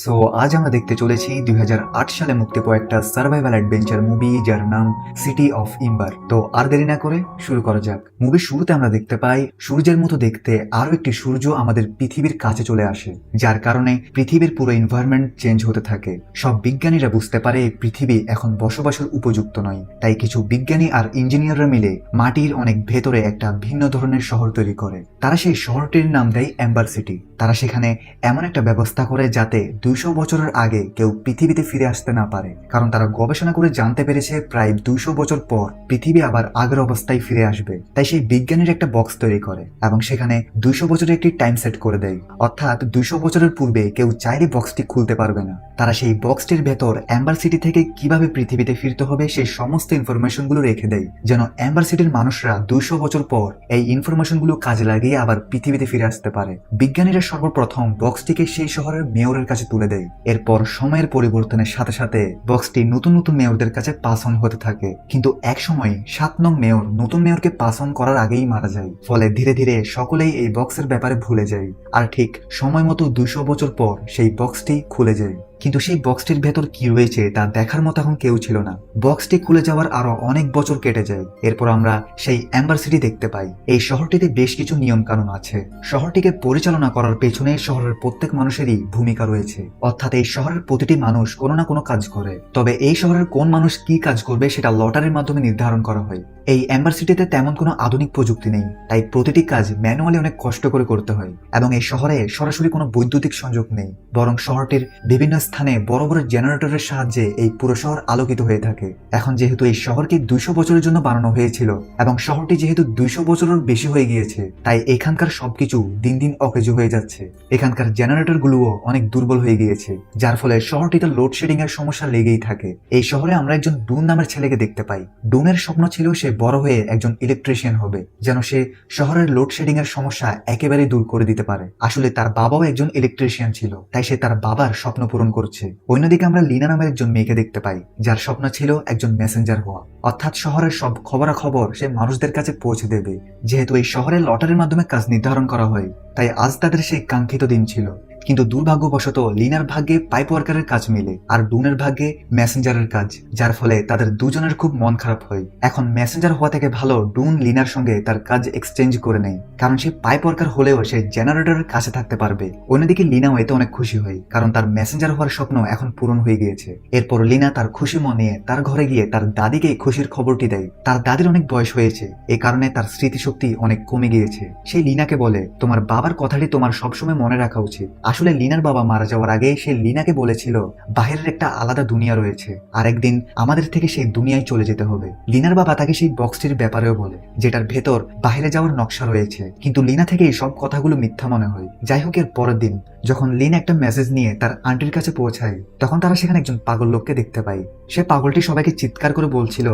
So আজ আমরা দেখতে চলেছি 2008 সালে মুক্তি পাওয়া একটা সার্ভাইভাল অ্যাডভেঞ্চার মুভি যার নাম সিটি অফ ইম্বার। তো আর দেরি না করে শুরু করা যাক। মুভির শুরুতে আমরা দেখতে পাই সূর্যের মতো দেখতে আরো একটি সূর্য আমাদের পৃথিবীর কাছে চলে আসে, যার কারণে পৃথিবীর পুরো এনভায়রনমেন্ট চেঞ্জ হতে থাকে। সব বিজ্ঞানীরা বুঝতে পারে পৃথিবী এখন বসবাসের উপযুক্ত নয়, তাই কিছু বিজ্ঞানী আর ইঞ্জিনিয়াররা মিলে মাটির অনেক ভেতরে একটা ভিন্ন ধরনের শহর তৈরি করে। তারা সেই শহরটির নাম দেয় এম্বার সিটি। তারা সেখানে এমন একটা ব্যবস্থা করে যাতে 200 বছরের আগে কেউ পৃথিবীতে ফিরে আসতে না পারে, কারণ তারা গবেষণা করে জানতে পেরেছে প্রায় 200 বছর পর পৃথিবী আবার আগের অবস্থায় ফিরে আসবে। তাই সেই বিজ্ঞানীর একটা বক্স তৈরি করে এবং সেখানে 200 বছরের একটি টাইম সেট করে দেয়, অর্থাৎ 200 বছরের পূর্বে কেউ চাইলে বক্সটি খুলতে পারবে না। তারা সেই বক্সটির ভেতর এম্বার সিটি থেকে কিভাবে পৃথিবীতে ফিরতে হবে সেই সমস্ত ইনফরমেশনগুলো রেখে দেয়, যেন এম্বার সিটির মানুষরা 200 বছর পর এই ইনফরমেশনগুলো কাজে লাগিয়ে আবার পৃথিবীতে ফিরে আসতে পারে। বিজ্ঞানীরা সর্বপ্রথম বক্সটিকে সেই শহরের মেয়রের কাছে তুলে দেয়। এরপর সময়ের পরিবর্তনের সাথে সাথে বক্সটি নতুন নতুন মেয়রদের কাছে পাস অন হতে থাকে, কিন্তু এক সময় 7 নং মেয়র নতুন মেয়রকে পাস অন করার আগেই মারা যায়। ফলে ধীরে ধীরে সকলেই এই বক্সের ব্যাপারে ভুলে যায়, আর ঠিক সময় মতো 200 বছর পর সেই বক্সটি খুলে যায়। কিন্তু সেই বক্সটির ভেতর কি রয়েছে তা দেখার মতো এখন কেউ ছিল না। বক্সটি খুলে যাওয়ার আরো অনেক বছর কেটে যায়। এরপর আমরা সেই এম্বার সিটি দেখতে পাই। এই শহরটিতে বেশ কিছু নিয়ম কানুন আছে। শহরটিকে পরিচালনা করার পেছনে শহরের প্রত্যেক মানুষেরই ভূমিকা রয়েছে, অর্থাৎ এই শহরের প্রতিটি মানুষ কোনো না কোনো কাজ করে। তবে এই শহরের কোন মানুষ কি কাজ করবে সেটা লটারির মাধ্যমে নির্ধারণ করা হয়। এই এম্বার সিটিতে তেমন কোনো আধুনিক প্রযুক্তি নেই, তাই প্রতিটি কাজ ম্যানুয়ালি অনেক কষ্ট করে করতে হয়। এবং এই শহরে সরাসরি কোনো বৈদ্যুতিক সংযোগ নেই, বরং শহরটির বিভিন্ন স্থানে বড় বড় জেনারেটরের সাহায্যে এই পুরো শহর আলোকিত হয়ে থাকে। এখন যেহেতু এই শহরকে 200 বছরের জন্য বানানো হয়েছিল এবং শহরটি যেহেতু 200 বছরের বেশি হয়ে গিয়েছে, তাই এখানকার সবকিছু দিন দিন অকেজো হয়ে যাচ্ছে। এখানকার জেনারেটর গুলোও অনেক দুর্বল হয়ে গিয়েছে, যার ফলে শহরটিতে লোডশেডিং এর সমস্যা লেগেই থাকে। এই শহরে আমরা একজন ডুন নামের ছেলেকে দেখতে পাই। ডুনের স্বপ্ন ছিল সে বড় হয়ে একজন ইলেকট্রিশিয়ান হবে, যেন সে শহরের লোডশেডিং এর সমস্যা একেবারে দূর করে দিতে পারে। আসলে তার বাবাও একজন ইলেকট্রিশিয়ান ছিল, তাই সে তার বাবার স্বপ্ন পূরণ করছে। অন্যদিকে আমরা লিনা নামের একজন মেয়েকে দেখতে পাই, যার স্বপ্ন ছিল একজন মেসেঞ্জার হওয়া, অর্থাৎ শহরের সব খবরাখবর সে মানুষদের কাছে পৌঁছে দেবে। যেহেতু এই শহরের লটারির মাধ্যমে কাজ নির্ধারণ করা হয়, তাই আজ তাদের সেই কাঙ্ক্ষিত দিন ছিল। কিন্তু দুর্ভাগ্যবশত লিনার ভাগ্যে পাইপ ওয়ার্কারের কাজ মিলে আর ডুনের ভাগ্যে মেসেঞ্জারের কাজ, যার ফলে তাদের দুজনের খুব মন খারাপ হয়। এখন মেসেঞ্জার হওয়া থেকে ভালো ডুন লিনার সঙ্গে তার কাজ এক্সচেঞ্জ করে নেয়, কারণ সে পাইপ ওয়ার্কার হলেও সে জেনারেটরের কাছে থাকতে পারবে। অন্যদিকে লিনাও এতে অনেক খুশি হয়, কারণ তার মেসেঞ্জার হওয়ার স্বপ্ন এখন পূরণ হয়ে গিয়েছে। এরপর লিনা তার খুশি মন নিয়ে তার ঘরে গিয়ে তার দাদিকে খুশির খবরটি দেয়। তার দাদির অনেক বয়স হয়েছে, এ কারণে তার স্মৃতিশক্তি অনেক কমে গিয়েছে। সেই লিনাকে বলে, তোমার বাবার কথাটি তোমার সবসময় মনে রাখা উচিত। আসলে লিনার বাবা মারা যাওয়ার আগে সে লিনাকে বলেছিল বাহিরের একটা আলাদা দুনিয়া রয়েছে, আর একদিন আমাদের থেকে সেই দুনিয়ায় চলে যেতে হবে। লিনার বাবা তাকে সেই বক্সটির ব্যাপারেও বলে, যেটার ভেতর বাইরে যাওয়ার নকশা রয়েছে, কিন্তু লিনা থেকে এই সব কথাগুলো মিথ্যা মনে হয়। যাই হোক, এর পরের দিন যখন লিনা একটা মেসেজ নিয়ে তার আন্টির কাছে পৌঁছায়, তখন তারা সেখানে একজন পাগল লোককে দেখতে পায়। সে পাগলটি সবাইকে চিৎকার করে বলছিল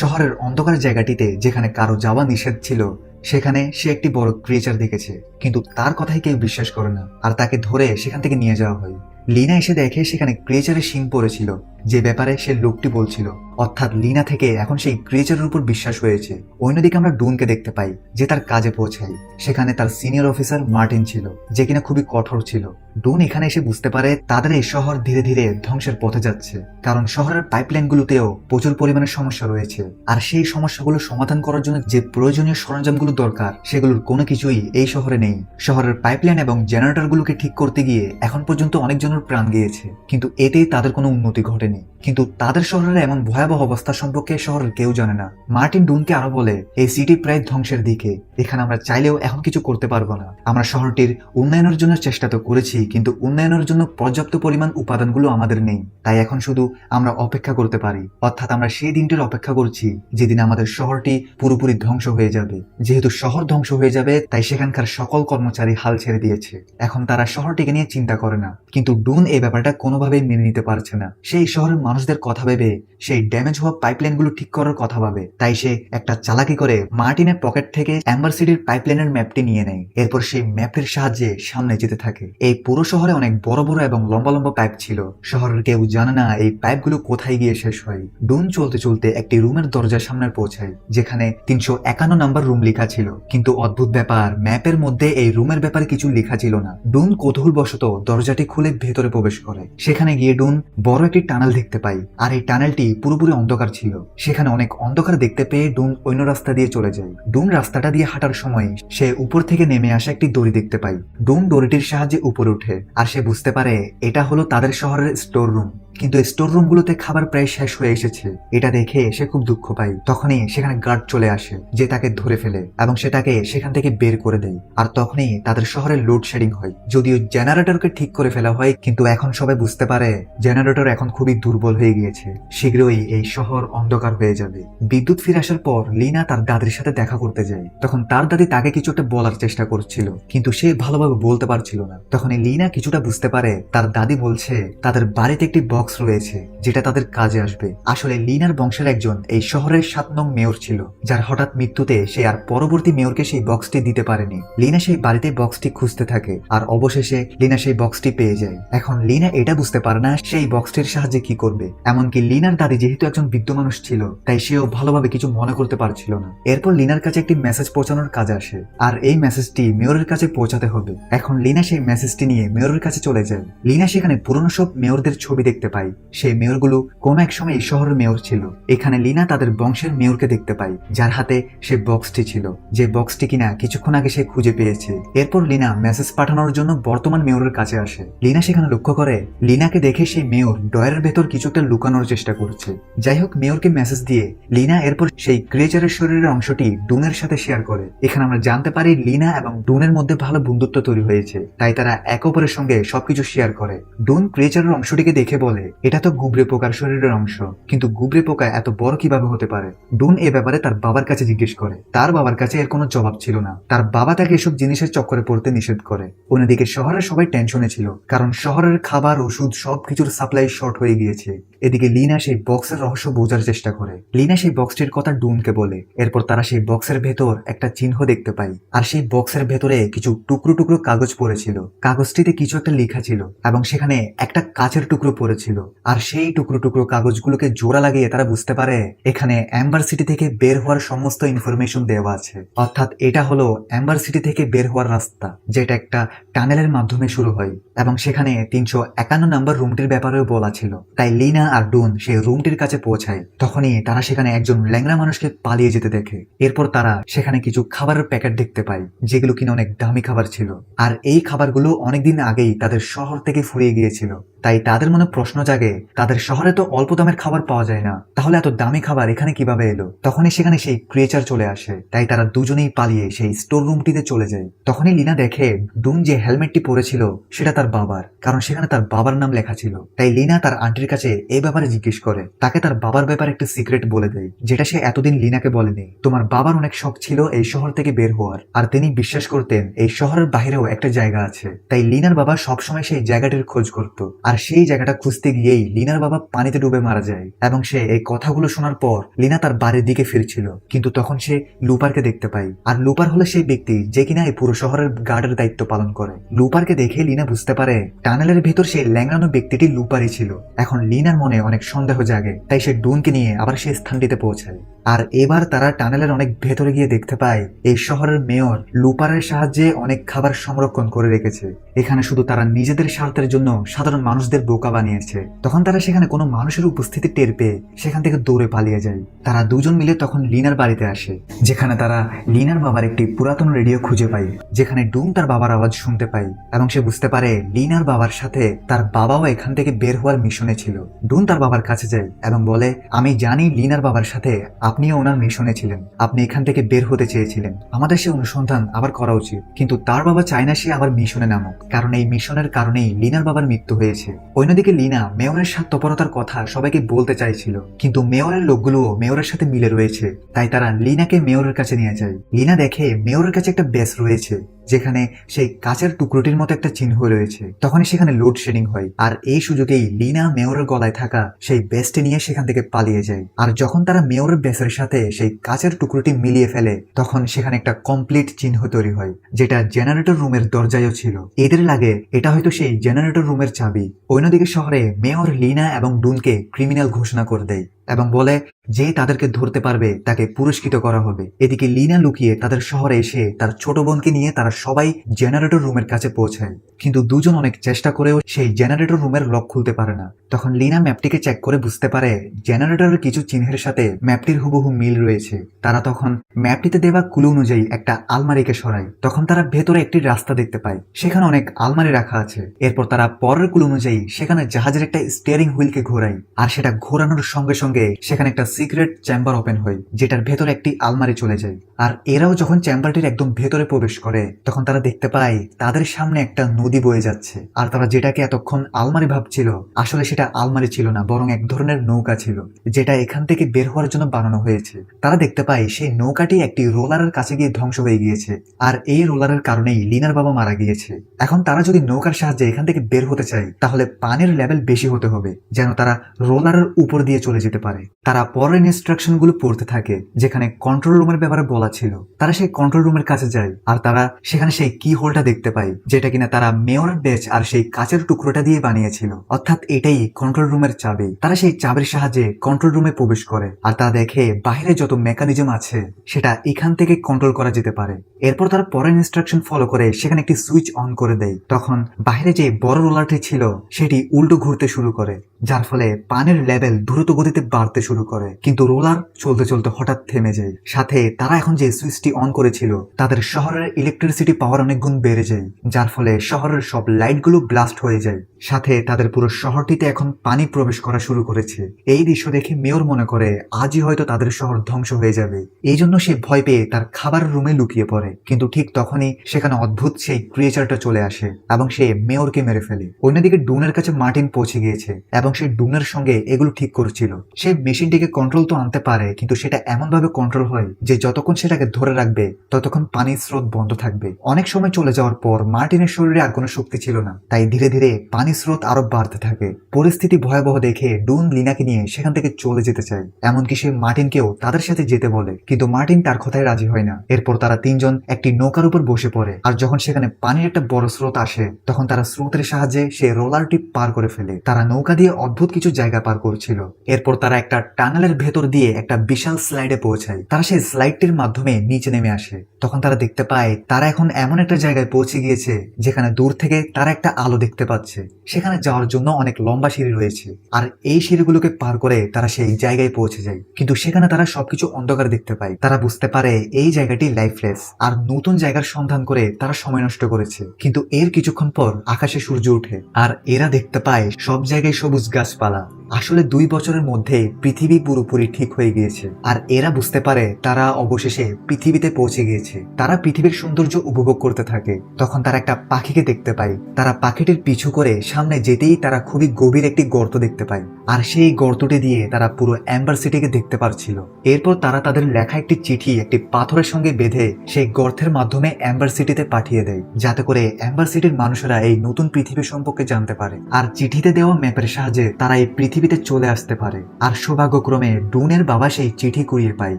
শহরের অন্ধকার জায়গাটিতে যেখানে কারো যাওয়া নিষেধ ছিল, সেখানে সে একটি বড় ক্রিয়েচার দেখেছে, কিন্তু তার কথাই কেউ বিশ্বাস করে না, আর তাকে ধরে সেখান থেকে নিয়ে যাওয়া হয়। লিনা এসে দেখে সেখানে ক্রিয়েচারের শিং পড়েছিল, যে ব্যাপারে সে লোকটি বলছিল, অর্থাৎ লিনা থেকে এখন সেই ক্রিয়েচারের উপর বিশ্বাস হয়েছে। অন্যদিকে আমরা ডুনকে দেখতে পাই, যে তার কাজে পৌঁছায়। সেখানে তার সিনিয়র অফিসার মার্টিন ছিল, যে কিনা খুবই কঠোর ছিল। ডুন এখানে এসে বুঝতে পারে তাদের এই শহর ধীরে ধীরে ধ্বংসের পথে যাচ্ছে, কারণ শহরের পাইপলাইনগুলোতেও প্রচুর পরিমাণে সমস্যা রয়েছে, আর সেই সমস্যাগুলো সমাধান করার জন্য যে প্রয়োজনীয় সরঞ্জামগুলো দরকার সেগুলোর কোনো কিছুই এই শহরে নেই। শহরের পাইপলাইন এবং জেনারেটরগুলোকে ঠিক করতে গিয়ে এখন পর্যন্ত অনেকজনের প্রাণ গিয়েছে, কিন্তু এতে তাদের কোনো উন্নতি ঘটেনি। কিন্তু তাদের শহরের এমন ভয়াবহ অবস্থা সম্পর্কে শহরের কেউ জানে না। মার্টিন ডুনকে আরো বলে, এই সিটি প্রায় ধ্বংসের দিকে, এখানে আমরা চাইলেও এখন কিছু করতে পারবো না। আমরা শহরটির উন্নয়নের জন্য চেষ্টা তো করেছি, কিন্তু উন্নয়নের জন্য পর্যাপ্ত পরিমাণ উপাদানগুলো আমাদের নেই। তাই এখন শুধু আমরা অপেক্ষা করতে পারি, অর্থাৎ আমরা সেই দিনটির অপেক্ষা করছি যেদিন আমাদের শহরটি পুরোপুরি ধ্বংস হয়ে যাবে। যেহেতু শহর ধ্বংস হয়ে যাবে, তাই সেখানকার সকল কর্মচারী হাল ছেড়ে দিয়েছে। এখন তারা শহরটিকে নিয়ে চিন্তা করে না, কিন্তু ডুন এই ব্যাপারটা কোনোভাবেই মেনে নিতে পারছে না। সেই শহরের মানুষদের কথা ভেবে সেই ড্যামেজ হওয়া পাইপলাইনগুলো ঠিক করার কথা ভাবে। তাই সে একটা চালাকি করে মার্টিনের পকেট থেকে অ্যাম্বার সিটির পাইপলাইনের ম্যাপটি নিয়ে নেয়। এরপর সেই ম্যাপের সাহায্যে সামনে যেতে থাকে। এই পুরো শহরে অনেক বড় বড় এবং লম্বা লম্বা পাইপ ছিল। শহরের কেউ জানে না এই পাইপগুলো কোথায় গিয়ে শেষ হয়। ডুন চলতে চলতে একটি রুমের দরজার সামনে পৌঁছায়, যেখানে 351 নাম্বার রুম লেখা ছিল। কিন্তু অদ্ভুত ব্যাপার, ম্যাপের মধ্যে এই রুমের ব্যাপারে কিছু লেখা ছিল না। ডুন কৌতূহলবশত দরজাটি খুলে ভেতরে প্রবেশ করে। সেখানে গিয়ে ডুন বড় একটি টানেল দেখতে পায়, আর এই টানেলটি পুরোপুরি অন্ধকার ছিল। সেখানে অনেক অন্ধকার দেখতে পেয়ে ডুন অন্য রাস্তা দিয়ে চলে যায়। ডুন রাস্তাটা দিয়ে হাঁটার সময় সে উপর থেকে নেমে আসা একটি দড়ি দেখতে পায়। ডুন দড়িটির সাহায্যে উপরে ওঠে, আর সে বুঝতে পারে এটা হলো তাদের শহরের স্টোর রুম। কিন্তু স্টোর রুমগুলোতে খাবার প্রায় শেষ হয়ে এসেছে। এটা দেখে সে খুব দুঃখ পায়। তখনই সেখানে গার্ড চলে আসে, যে তাকে ধরে ফেলে এবং সে তাকে সেখান থেকে বের করে দেয়। আর তখনই তাদের শহরে লোডশেডিং হয়। যদিও জেনারেটরকে ঠিক করে ফেলা হয়, কিন্তু এখন সবাই বুঝতে পারে জেনারেটর এখন খুবই দুর্বল হয়ে গিয়েছে। শীঘ্রই এই শহর অন্ধকার হয়ে যাবে। বিদ্যুৎ ফিরে আসার পর লিনা তার দাদির সাথে দেখা করতে যায়। তখন তার দাদি তাকে কিছু একটা বলার চেষ্টা করছিল, কিন্তু সে ভালোভাবে বলতে পারছিল না। তখনই লিনা কিছুটা বুঝতে পারে তার দাদি বলছে তাদের বাড়িতে একটি বক্স রয়েছে যেটা তাদের কাজে আসবে। আসলে লিনার বংশের একজন এই শহরের 7 নং মেয়র ছিল, যার হঠাৎ মৃত্যুতে সে আর পরবর্তী মেয়রকে সেই বক্সটি দিতে পারেনি। লিনা সেই বাড়িতে বক্সটি খুঁজতে থাকে, আর অবশেষে লিনা সেই বক্সটি পেয়ে যায়। এখন লিনা এটা বুঝতে পারে না সেই বক্সটির সাহায্যে কি করবে। এমনকি লিনার দাদি যেহেতু একজন বৃদ্ধ মানুষ ছিল, তাই সেও ভালোভাবে কিছু মনে করতে পারছিল না। এরপর লিনার কাছে একটি মেসেজ পৌঁছানোর কাজ আসে, আর এই মেসেজটি মেয়রের কাছে পৌঁছাতে হবে। এখন লিনা সেই মেসেজটি নিয়ে মেয়রের কাছে চলে যায়। লিনা সেখানে পুরনো সব মেয়রদের ছবি দেখতে পায়। সেই মেয়রগুলো কোন এক সময় এই শহরের মেয়র ছিল। এখানে লিনা তাদের বংশের মেয়রকে দেখতে পায়, যার হাতে সে বক্সটি ছিল, যে বক্সটি কিনা কিছুক্ষণ আগে সে খুঁজে পেয়েছে। এরপর লিনা মেসেজ পাঠানোর জন্য বর্তমান মেয়রের কাছে আসে। লিনা সেখানে লক্ষ্য করে লিনাকে দেখে সেই মেয়র ডয়ের ভেতর কিছু একটা লুকানোর চেষ্টা করছে। যাই হোক, মেয়রকে মেসেজ দিয়ে লিনা এরপর সেই ক্রিয়েচারের শরীরের অংশটি ডুনের সাথে শেয়ার করে। এখানে আমরা জানতে পারি লিনা এবং ডুনের মধ্যে ভালো বন্ধুত্ব তৈরি হয়েছে, তাই তারা একে অপরের সঙ্গে সবকিছু শেয়ার করে। ডুন ক্রিয়েচারের অংশটিকে দেখে বলে এটা তো গুবরে পোকার শরীরের অংশ, কিন্তু গুবরে পোকা এত বড় কিভাবে হতে পারে। ডুন এ ব্যাপারে তার বাবার কাছে জিজ্ঞেস করে। তার বাবার কাছে এর কোনো জবাব ছিল না। তার বাবা তাকে এসব জিনিসের চক্করে পড়তে নিষেধ করে। অন্যদিকে শহরের সবাই টেনশনে ছিল, কারণ শহরের খাবার, ওষুধ সবকিছুর সাপ্লাই শর্ট হয়ে গিয়েছে। এদিকে লিনা সেই বক্সের রহস্য বোঝার চেষ্টা করে। লিনা সেই বক্সটির কথা ডুনকে বলে। এরপর তারা সেই বক্সের ভেতর একটা চিহ্ন দেখতে পায়, আর সেই বক্সের ভেতরে কিছু টুকরো টুকরো কাগজ পড়েছিল। কাগজটিতে কিছু একটা লেখা ছিল এবং সেখানে একটা কাচের টুকরো পড়েছিল। আর সেই টুকরো টুকরো কাগজগুলোকে জোড়া লাগিয়ে তারা বুঝতে পারে এখানে অ্যাম্বার সিটি থেকে বের হওয়ার সমস্ত ইনফরমেশন দেওয়া আছে। অর্থাৎ এটা হলো অ্যাম্বার সিটি থেকে বের হওয়ার রাস্তা, যেটা একটা টানেলের মাধ্যমে শুরু হয়, এবং সেখানে 351 নাম্বার রুমটির ব্যাপারেও বলা ছিল। তাই লিনা আর ডুন সেই রুমটির কাছে পৌঁছায়। তখনই তারা সেখানে একজন ল্যাংড়া মানুষকে পালিয়ে যেতে দেখে। এরপর তারা সেখানে কিছু খাবারের প্যাকেট দেখতে পায়, যেগুলো কিনা অনেক দামি খাবার ছিল। আর এই খাবারগুলো অনেকদিন আগেই তাদের শহর থেকে ফুরিয়ে গিয়েছিল। তাই তাদের মনে প্রশ্ন জাগে, তাদের শহরে তো অল্প দামের খাবার পাওয়া যায় না, তাহলে এত দামি খাবার এখানে কিভাবে এলো। তখনই সেখানে সেই ক্রিয়েচার চলে আসে। তাই তারা দুজনেই পালিয়ে সেই স্টোর রুমটিতে চলে যায়। তখনই লিনা দেখে ডুন যে হেলমেটটি পরেছিল সেটা তার বাবার, কারণ সেখানে তার বাবার নাম লেখা ছিল। তাই লিনা তার আন্টির কাছে এই ব্যাপারে জিজ্ঞেস করে। তাকে তার বাবার ব্যাপারে একটা সিক্রেট বলে দেয়, যেটা সে এতদিন লিনাকে বলেনি। তোমার বাবার অনেক শখ ছিল এই শহর থেকে বের হওয়ার, আর তিনি বিশ্বাস করতেন এই শহরের বাইরেও একটা জায়গা আছে। তাই লিনার বাবা সবসময় সেই জায়গাটির খোঁজ করত, আর সেই জায়গাটা খুঁজতে গিয়েই লিনার বাবা পানিতে ডুবে মারা যায়। এবং সে এই কথাগুলো শোনার পর লিনা তার বাড়ির দিকে ফিরছিল, কিন্তু তখন সে লুপারকে দেখতে পায়। আর লুপার হলো সেই ব্যক্তি যে কিনা এই পুরো শহরের গার্ডের দায়িত্ব পালন করে। লুপারকে দেখে লিনা বুঝতে পারে টানেলের ভেতর সেই ল্যাংড়ানো ব্যক্তিটি লুপারই ছিল। এখন লিনার মনে অনেক সন্দেহ জাগে, তাই সে ডুনকে নিয়ে আবার সেই স্থানটিতে পৌঁছায়। আর এবার তারা টানেলের অনেক ভেতরে গিয়ে দেখতে পায় এই শহরের মেয়র লুপারের সাহায্যে অনেক খাবার সংরক্ষণ করে রেখেছে। এখানে শুধু তারা নিজেদের স্বার্থের জন্য সাধারণ মানুষদের বোকা বানিয়েছে। তখন তারা সেখানে কোনো মানুষের উপস্থিতি টের পেয়ে সেখান থেকে দৌড়ে পালিয়ে যায়। তারা দুজন মিলে তখন লিনার বাড়িতে আসে, যেখানে তারা লিনার বাবার একটি পুরাতন রেডিও খুঁজে পায়, যেখানে ডুন তার বাবার আওয়াজ শুনতে পায়। এবং সে বুঝতে পারে লিনার বাবার সাথে তার বাবাও এখান থেকে বের হওয়ার মিশনে ছিল। ডুন তার বাবার কাছে যায় এবং বলে, আমি জানি লিনার বাবার সাথে আপনিও ওনার মিশনে ছিলেন, আপনি এখান থেকে বের হতে চেয়েছিলেন, আমাদের সে অনুসন্ধান আবার করা উচিত। কিন্তু তার বাবা চায় না সে আবার মিশনে নামুক, কারণ এই মিশনের কারণেই লিনার বাবার মৃত্যু হয়েছে। অন্যদিকে লিনা মেয়রের স্বার্থপরতার কথা সবাইকে বলতে চাইছিল, কিন্তু মেয়রের লোকগুলোও মেয়রের সাথে মিলে রয়েছে। তাই তারা লিনাকে মেয়রের কাছে নিয়ে যায়। লিনা দেখে মেয়রের কাছে একটা বেস রয়েছে, যেখানে সেই কাচের টুকরোটির মতো একটা চিহ্ন রয়েছে। তখনই সেখানে লোডশেডিং হয়, আর এই সুযোগেই লিনা মেয়রের গলায় থাকা সেই বেসটি নিয়ে সেখান থেকে পালিয়ে যায়। আর যখন তারা মেয়রের বেসের সাথে সেই কাচের টুকরোটি মিলিয়ে ফেলে, তখন সেখানে একটা কমপ্লিট চিহ্ন তৈরি হয়, যেটা জেনারেটর রুমের দরজায়ও ছিল। এদের লাগে এটা হয়তো সেই জেনারেটর রুমের চাবি। অন্যদিকে শহরে মেয়র লিনা এবং ডুনকে ক্রিমিনাল ঘোষণা করে দেয় এবং বলে যে তাদেরকে ধরতে পারবে তাকে পুরস্কৃত করা হবে। এদিকে লিনা লুকিয়ে তাদের শহরে এসে তার ছোট বোনকে নিয়ে তারা সবাই জেনারেটর রুমের কাছে পৌঁছায়, কিন্তু দুজন অনেক চেষ্টা করেও সেই জেনারেটর রুমের লক খুলতে পারে না। তখন লিনা ম্যাপটিকে চেক করে বুঝতে পারে জেনারেটরের কিছু চিহ্নের সাথে ম্যাপটির হুবহু মিল রয়েছে। তারা তখন ম্যাপটিতে দেওয়া ক্লু অনুযায়ী একটা আলমারিকে সরায়। তখন তারা ভেতরে একটি রাস্তা দেখতে পায়, সেখানে অনেক আলমারি রাখা আছে। এরপর তারা পরের ক্লু অনুযায়ী সেখানে জাহাজের একটা স্টিয়ারিং হুইলকে ঘোরায়, আর সেটা ঘোরানোর সঙ্গে সঙ্গে সেখানে একটা সিক্রেট চেম্বার ওপেন হয়, যেটার ভেতরে একটি আলমারি চলে যায়। আর এরাও যখন চেম্বারটির একদম ভেতরে প্রবেশ করে, তখন তারা দেখতে পায় তাদের সামনে একটা নদী বয়ে যাচ্ছে। আর তারা যেটাকে এতক্ষণ আলমারি ভাবছিল, আসলে সেটা আলমারি ছিল না, বরং এক ধরনের নৌকা ছিল, যেটা এখান থেকে বের হওয়ার জন্য বানানো হয়েছে। তারা দেখতে পায় সেই নৌকাটি একটি রোলারের কাছে গিয়ে ধ্বংস হয়ে গিয়েছে, আর এই রোলারের কারণেই লিনার বাবা মারা গিয়েছে। এখন তারা যদি নৌকার সাহায্যে এখান থেকে বের হতে চায়, তাহলে পানির লেভেল বেশি হতে হবে, যেন তারা রোলারের উপর দিয়ে চলে যেতে পারে। তারা পরের ইনস্ট্রাকশন গুলো পড়তে থাকে, যেখানে কন্ট্রোল রুমের ব্যাপারে বলা ছিল। তারা সেই কন্ট্রোল রুমের কাছে যায়, আর তারা সেখানে সেই কি হোলটা দেখতে পায়, যেটা কিনা তারা মেয়রের বেচ আর সেই কাচের টুকরোটা দিয়ে বানিয়েছিল। অর্থাৎ এটাই কন্ট্রোল রুমের চাবি। তারা সেই চাবির সাহায্যে কন্ট্রোল রুমে প্রবেশ করে, আর তারা দেখে বাইরে যত মেকানিজম আছে সেটা এখান থেকে কন্ট্রোল করা যেতে পারে। এরপর তারা পরের ইনস্ট্রাকশন ফলো করে সেখানে একটি সুইচ অন করে দেয়। তখন বাইরে যে বড় রোলারটি ছিল সেটি উল্টো ঘুরতে শুরু করে, যার ফলে পানির লেভেল দ্রুত গতিতে বাড়তে শুরু করে। কিন্তু রোলার চলতে চলতে হঠাৎ থেমে যায়। সাথে তারা এখন যে সুইচটি অন করেছিল, তাদের শহরের ইলেকট্রিসিটি পাওয়ার অনেক গুণ বেড়ে যায়, যার ফলে শহরের সব লাইটগুলো ব্লাস্ট হয়ে যায়। সাথে তাদের পুরো শহরটিতে এখন পানি প্রবেশ করা শুরু করেছে। এই দৃশ্য দেখে মেয়র মনে করে আজই হয়তো তাদের শহর ধ্বংস হয়ে যাবে। এই জন্য সে ভয় পেয়ে তার খাবার রুমে লুকিয়ে পড়ে, কিন্তু ঠিক তখনই সেখানে অদ্ভুত সেই ক্রিয়েচারটা চলে আসে এবং সে মেয়রকে মেরে ফেলে। অন্যদিকে ডুনের কাছে মার্টিন পৌঁছে গিয়েছে এবং সে ডুনের সঙ্গে এগুলো ঠিক করছিল। সে মেশিনটিকে কন্ট্রোল তো আনতে পারে, কিন্তু সেটা এমন ভাবে কন্ট্রোল হয় যে যতক্ষণ সেটাকে ধরে রাখবে ততক্ষণ পানির স্রোত বন্ধ থাকবে। অনেক সময় চলে যাওয়ার পর মার্টিনের শরীরে আর কোনো শক্তি ছিল না, তাই ধীরে ধীরে পানির স্রোত আরো বাড়তে থাকে। পরিস্থিতি ভয়াবহ দেখে ডুন লিনাকে নিয়ে সেখান থেকে চলে যেতে চায়, এমনকি সে মার্টিনকেও তাদের সাথে যেতে বলে, কিন্তু মার্টিন তার কথায় রাজি হয় না। এরপর তারা তিনজন একটি নৌকার উপর বসে পড়ে, আর যখন সেখানে পানির একটা বড় স্রোত আসে, তখন তারা স্রোতের সাহায্যে সে রোলারটি পার করে ফেলে। তারা নৌকা দিয়ে অদ্ভুত কিছু জায়গা পার করছিল। এরপর তারা একটা টানেলের ভেতর দিয়ে একটা বিশাল স্লাইডে পৌঁছায়। তারা সেই স্লাইডটির মাধ্যমে নিচে নেমে আসে। তখন তারা দেখতে পায় তারা এখন এমন একটা জায়গায় পৌঁছে গিয়েছে যেখানে দূর থেকে তারা একটা আলো দেখতে পাচ্ছে। সেখানে যাওয়ার জন্য অনেক লম্বা সিঁড়ি রয়েছে, আর এই সিঁড়িগুলোকে পার করে তারা সেই জায়গায় পৌঁছে যায়। কিন্তু সেখানে তারা সবকিছু অন্ধকার দেখতে পায়। তারা বুঝতে পারে এই জায়গাটি লাইফলেস, আর নতুন জায়গার সন্ধান করে তারা সময় নষ্ট করেছে। কিন্তু এর কিছুক্ষণ পর আকাশে সূর্য ওঠে, আর এরা দেখতে পায় সব জায়গায় সবুজ গাছপালা। আসলে 2 বছরের মধ্যে পৃথিবী পুরোপুরি ঠিক হয়ে গিয়েছে, আর এরা বুঝতে পারে তারা অবশেষে পৃথিবীতে পৌঁছে গিয়েছে। তারা পৃথিবীর সৌন্দর্য উপভোগ করতে থাকে। তখন তারা একটা পাখিকে দেখতে পায়। তারা পাখিটির পিছু করে সামনে যেতেই তারা খুবই গভীর একটি গর্ত দেখতে পায়, আর সেই গর্তটি দিয়ে তারা পুরো অ্যাম্বার সিটিকে দেখতে পারছিল। এরপর তারা তাদের লেখা একটি চিঠি একটি পাথরের সঙ্গে বেঁধে সেই গর্তের মাধ্যমে অ্যাম্বার সিটিতে পাঠিয়ে দেয়, যাতে করে অ্যাম্বার সিটির মানুষেরা এই নতুন পৃথিবী সম্পর্কে জানতে পারে। আর চিঠিতে দেওয়া ম্যাপের সাহায্যে তারা এই পৃথিবীতে চলে আসতে পারে। আর সৌভাগ্যক্রমে ডুনের বাবা সেই চিঠি কুড়িয়ে পায়,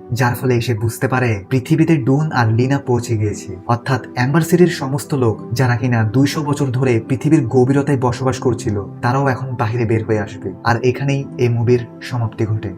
যার ফলে সে বুঝতে পারে পৃথিবীতে ডুন আর লিনা পৌঁছে গিয়েছে। অর্থাৎ অ্যাম্বার সিটির সমস্ত লোক যারা কিনা 200 বছর ধরে পৃথিবীর গভীরতায় বসবাস করছিল, তারাও এখন বাহিরে বের হয়ে আসবে। আর এখানেই এই মুভির সমাপ্তি ঘটে।